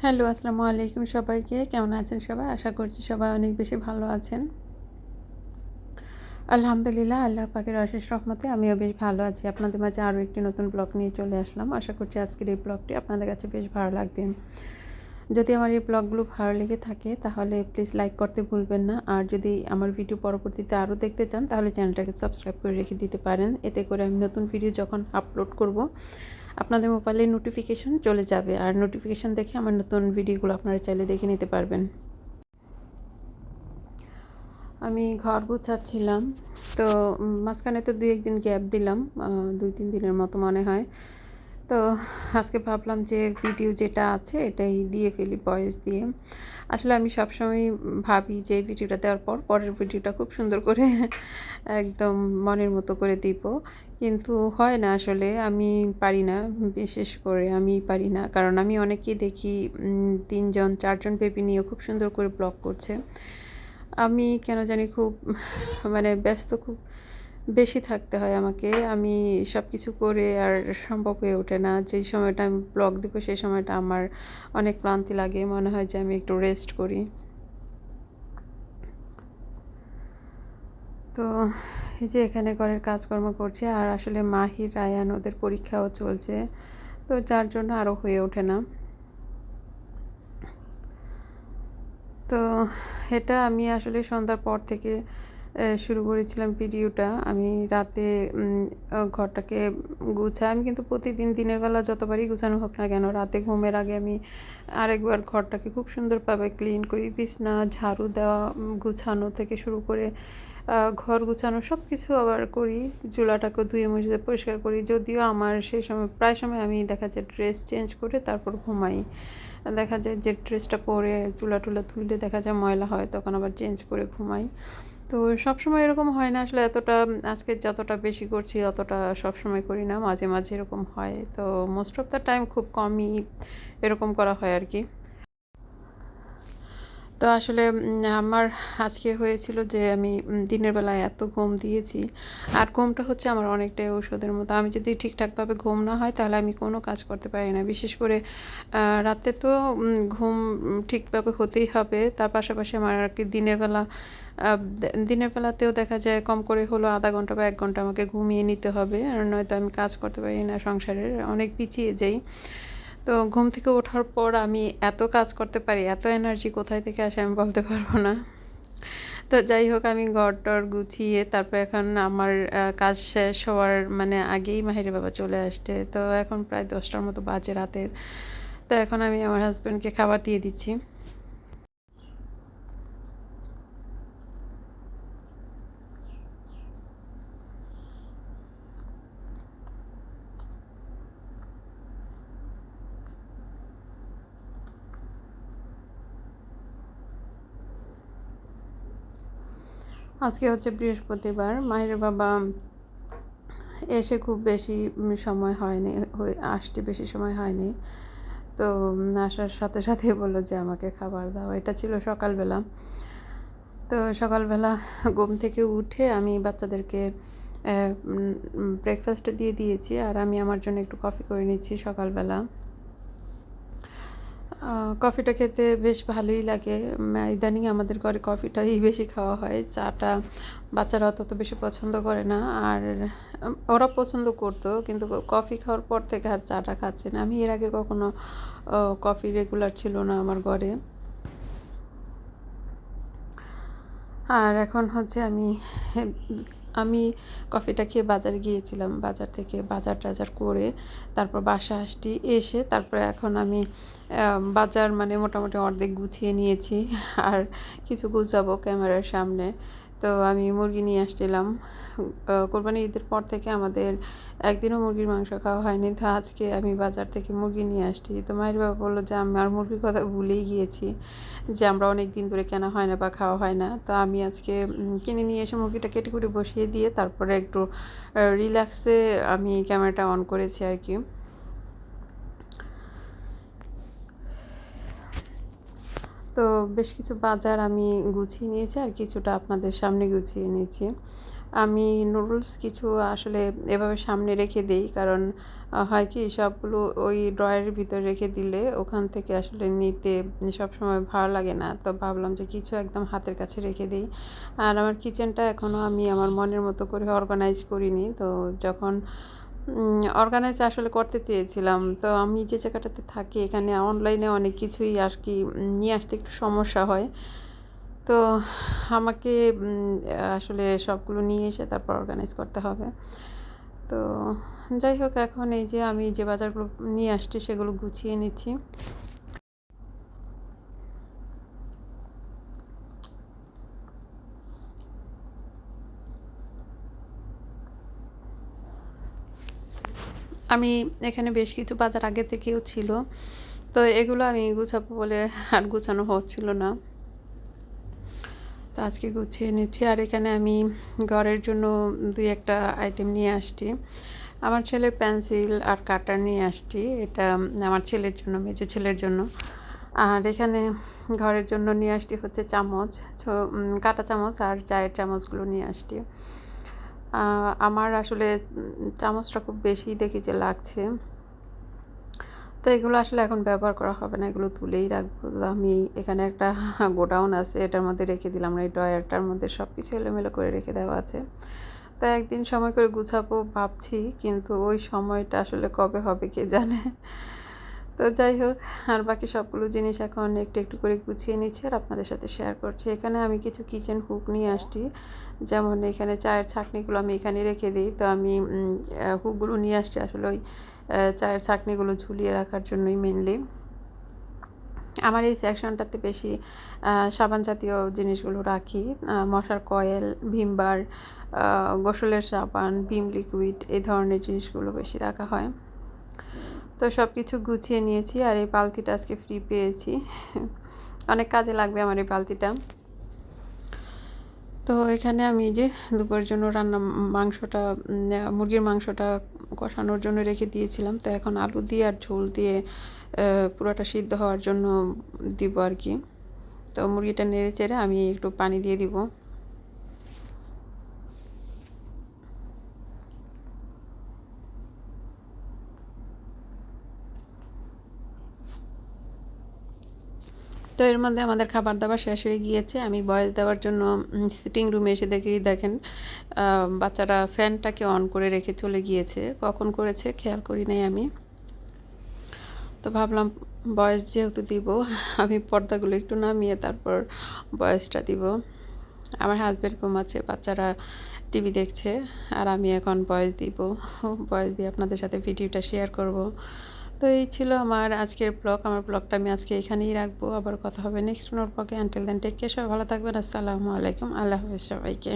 Hello, আসসালামু আলাইকুম সবাইকে। কেমন আছেন সবাই? আশা করছি সবাই অনেক বেশি ভালো আছেন। আলহামদুলিল্লাহ, আল্লাহ পাকের অশেষ রহমতে আমিও বেশ ভালো আছি। আপনাদের মাঝে আরও একটি নতুন ব্লগ নিয়ে চলে আসলাম। আশা করছি আজকের এই ব্লগটি আপনাদের কাছে বেশ ভালো লাগবে। যদি আমার এই ব্লগগুলো ভালো লেগে থাকে তাহলে প্লিজ লাইক করতে ভুলবেন না। আর যদি আমার ভিডিও পরবর্তীতে আরও দেখতে চান তাহলে চ্যানেলটাকে সাবস্ক্রাইব করে রেখে দিতে পারেন। এতে করে আমি নতুন ভিডিও যখন আপলোড করব আপনাদের মোবাইলে নোটিফিকেশন চলে যাবে। আর নোটিফিকেশন দেখে আমার নতুন ভিডিওগুলো আপনারা চাইলে দেখে নিতে পারবেন। আমি ঘর গুছাচ্ছিলাম, তো মাঝখানে তো 2-1 দিন গ্যাপ দিলাম, 2-3 দিনের মতো মনে হয়। তো আজকে ভাবলাম যে ভিডিও যেটা আছে এটাই দিয়ে ফেলি ভয়েস দিয়ে। আসলে আমি সবসময় ভাবি যে ভিডিওটা দেওয়ার পর পরের ভিডিওটা খুব সুন্দর করে একদম মনের মতো করে দিব, কিন্তু হয় না। আসলে আমি পারি না, বিশেষ করে আমি পারি না, কারণ আমি অনেকেই দেখি 3জন 4জন বেবি নিয়ে খুব সুন্দর করে ব্লগ করছে। আমি কেন জানি খুব মানে ব্যস্ত খুব বেশি থাকতে হয় আমাকে। আমি সব কিছু করে আর সম্ভব হয়ে ওঠে না। যেই সময়টা আমি ব্লগ দিব সেই সময়টা আমার অনেক ক্লান্তি লাগে। মনে হয় যে আমি একটু রেস্ট করি। তো এই যে এখানে ঘরের কাজকর্ম করছি, আর আসলে মাহির, রায়ান ওদের পরীক্ষাও চলছে। তো যার জন্য আরও হয়ে ওঠে না। তো এটা আমি আসলে সন্ধ্যার পর থেকে শুরু করেছিলাম ভিডিওটা। আমি রাতে ঘরটাকে গুছাই। আমি কিন্তু প্রতিদিন দিনের বেলা যতবারই গুছানো হোক না কেন, রাতে ঘুমের আগে আমি আরেকবার ঘরটাকে খুব সুন্দরভাবে ক্লিন করি। বিছনা ঝাড়ু দেওয়া, গুছানো থেকে শুরু করে ঘর গুছানো সব কিছু আবার করি। চুলাটাকে ধুয়ে মুছে পরিষ্কার করি। যদিও আমার সেই সময় প্রায় সময় আমি দেখা যায় ড্রেস চেঞ্জ করে তারপর ঘুমাই। দেখা যায় যে ড্রেসটা পরে চুলা টুলা ধুইলে দেখা যায় ময়লা হয়, তখন আবার চেঞ্জ করে ঘুমাই। তো সবসময় এরকম হয় না আসলে, এতটা আজকে যতটা বেশি করছি অতটা সবসময় করি না, মাঝে মাঝে এরকম হয়। তো মোস্ট অফ দ্য টাইম খুব কমই এরকম করা হয় আর কি। তো আসলে আমার আজকে হয়েছিল যে আমি দিনের বেলায় এত ঘুম দিয়েছি, আর ঘুমটা হচ্ছে আমার অনেকটাই ঔষধের মতো। আমি যদি ঠিকঠাকভাবে ঘুম না হয় তাহলে আমি কোনো কাজ করতে পারি না। বিশেষ করে রাতে তো ঘুম ঠিকভাবে হতেই হবে। তার পাশাপাশি আমার আর কি দিনের বেলাতেও দেখা যায় কম করে হলো আধা ঘন্টা বা 1 ঘন্টা আমাকে ঘুমিয়ে নিতে হবে, আর নয়তো আমি কাজ করতে পারি না, সংসারের অনেক পিছিয়ে যাই। তো ঘুম থেকে ওঠার পর আমি এত কাজ করতে পারি, এত এনার্জি কোথায় থেকে আসে আমি বলতে পারবো না। তো যাই হোক, আমি ঘর-টর গুছিয়ে তারপর এখন আমার কাজ শেষ হওয়ার মানে আগেই মাহিরের বাবা চলে আসছে। তো এখন প্রায় 10টার মতো বাজে রাতের। তো এখন আমি আমার হাসব্যান্ডকে খাবার দিয়ে দিচ্ছি। আজকে হচ্ছে বৃহস্পতিবার। মাহিরের বাবা এসে খুব বেশি সময় হয়নি, আসতে বেশি সময় হয়নি। তো আসার সাথে সাথে বললো যে আমাকে খাবার দাও। এটা ছিল সকালবেলা। তো সকালবেলা ঘুম থেকে উঠে আমি বাচ্চাদেরকে ব্রেকফাস্ট দিয়ে দিয়েছি, আর আমি আমার জন্য একটু কফি করে নিচ্ছি সকালবেলা। কফিটা খেতে বেশ ভালোই লাগে। ইদানিং আমাদের ঘরে কফিটাই বেশি খাওয়া হয়। চাটা বাচ্চারা অত বেশি পছন্দ করে না। আর ওরা পছন্দ করতো, কিন্তু কফি খাওয়ার পর থেকে আর চাটা খাচ্ছে না। আমি এর আগে কখনো কফি রেগুলার ছিল না আমার ঘরে। আর এখন হচ্ছে আমি কফিটা খেয়ে বাজারে গিয়েছিলাম। বাজার থেকে বাজার-টাজার করে তারপর বাসায় আসছি। এসে তারপরে এখন আমি বাজার মানে মোটামুটি অর্ধেক গুছিয়ে নিয়েছি। আর কিছু গুছাবো ক্যামেরার সামনে। তো আমি মুরগি নিয়ে আসছিলাম। কোরবানি ঈদের পর থেকে আমাদের একদিনও মুরগির মাংস খাওয়া হয়নি। তো আজকে আমি বাজার থেকে মুরগি নিয়ে আসছি। তো মায়ের বাবা বললো যে আমি আর মুরগির কথা ভুলেই গিয়েছি, যে আমরা অনেক দিন ধরে কেনা হয় না বা খাওয়া হয় না। তো আমি আজকে কিনে নিয়ে এসে মুরগিটা কেটে কুটে বসিয়ে দিয়ে তারপরে একটু রিল্যাক্সে আমি ক্যামেরাটা অন করেছি আর কি। তো বেশ কিছু বাজার আমি গুছিয়ে নিয়েছি, আর কিছুটা আপনাদের সামনে গুছিয়ে নিয়েছি। আমি নুডলস কিছু আসলে এভাবে সামনে রেখে দেই, কারণ হয় কি সবগুলো ওই ড্রয়ারের ভিতর রেখে দিলে ওখান থেকে আসলে নিতে সবসময় ভালো লাগে না। তো ভাবলাম যে কিছু একদম হাতের কাছে রেখে দিই। আর আমার কিচেনটা এখনও আমি আমার মনের মতো করে অর্গানাইজ করিনি। তো যখন অর্গানাইজ আসলে করতে চেয়েছিলাম, তো আমি যে জায়গাটাতে থাকি এখানে অনলাইনে অনেক কিছুই আর কি নিয়ে আসতে একটু সমস্যা হয়। তো আমাকে আসলে সবগুলো নিয়ে এসে তারপর অর্গানাইজ করতে হবে। তো যাই হোক, এখন এই যে আমি যে বাজারগুলো নিয়ে আসছি সেগুলো গুছিয়ে নিচ্ছি। আমি এখানে বেশ কিছু বাজার আগে থেকেও ছিল, তো এগুলো আমি গুছাবো বলে আর গুছানো হচ্ছিল না। তো আজকে গুছিয়ে নিচ্ছি। আর এখানে আমি ঘরের জন্য ২-১টা আইটেম নিয়ে আসছি। আমার ছেলের পেন্সিল আর কাটার নিয়ে আসছি। এটা আমার ছেলের জন্য, মেজো ছেলের জন্য। আর এখানে ঘরের জন্য নিয়ে আসছি হচ্ছে চামচ, কাঁটা চামচ আর চায়ের চামচগুলো নিয়ে আসছি। আমার আসলে চামচটা খুব বেশি দেখি যে লাগছে। তো এগুলো আসলে এখন ব্যবহার করা হবে না, এগুলো তুলেই রাখবো। তো আমি এখানে একটা গোডাউন আছে, এটার মধ্যে রেখে দিলাম। এই ড্রয়ারটার মধ্যে সব কিছু এলোমেলো করে রেখে দেওয়া আছে। তো একদিন সময় করে গুছাবো ভাবছি, কিন্তু ওই সময়টা আসলে কবে হবে কে জানে। তো যাই হোক, আর বাকি সবগুলো জিনিস এখন একটু একটু করে গুছিয়ে নিচ্ছি আর আপনাদের সাথে শেয়ার করছি। এখানে আমি কিছু কিচেন হুক নিয়ে আসছি, যেমন এখানে চায়ের ছাঁকনিগুলো আমি এখানে রেখে দিই। তো আমি হুকগুলো নিয়ে আসছি আসলে ওই চায়ের ছাঁকনিগুলো ঝুলিয়ে রাখার জন্যই মেনলি। আমার এই সেকশনটাতে বেশি সাবান জাতীয় জিনিসগুলো রাখি। মশার কয়েল, ভিম বার, গোসলের সাবান, ভিম লিকুইড, এই ধরনের জিনিসগুলো বেশি রাখা হয়। তো সব কিছু গুছিয়ে নিয়েছি। আর এই বালতিটা আজকে ফ্রি পেয়েছি, অনেক কাজে লাগবে আমার এই বালতিটা। তো এখানে আমি যে দুপুরের জন্য মাংসটা, মুরগির মাংসটা কষানোর জন্য রেখে দিয়েছিলাম। তো এখন আলু দিয়ে আর ঝোল দিয়ে পুরোটা সিদ্ধ হওয়ার জন্য দিব আর কি। তো মুরগিটা নেড়ে চেড়ে আমি একটু পানি দিয়ে দিব। তো এর মধ্যে আমাদের খাবার দাবার শেষ হয়ে গিয়েছে। আমি বয়স দেওয়ার জন্য সিটিং রুমে এসে দেখেন বাচ্চারা ফ্যানটাকে অন করে রেখে চলে গিয়েছে। কখন করেছে খেয়াল করি নাই আমি। তো ভাবলাম বয়স যেহেতু দিব, আমি পর্দাগুলো একটু নামিয়ে তারপর বয়সটা দিব। আমার হাজব্যান্ড ঘুমাচ্ছে, বাচ্চারা টিভি দেখছে, আর আমি এখন ভয়েস দিব। ভয়েস দিয়ে আপনাদের সাথে ভিডিওটা শেয়ার করব। তো এই ছিল আমার আজকের ব্লগ। আমার ব্লগটা আমি আজকে এখানেই রাখবো। আবার কথা হবে নেক্সট কোনো ব্লগে। আনটিল দেন টেক কেয়ার, সবাই ভালো থাকবেন। আসসালামু আলাইকুম, আল্লাহ হাফেজ সবাইকে।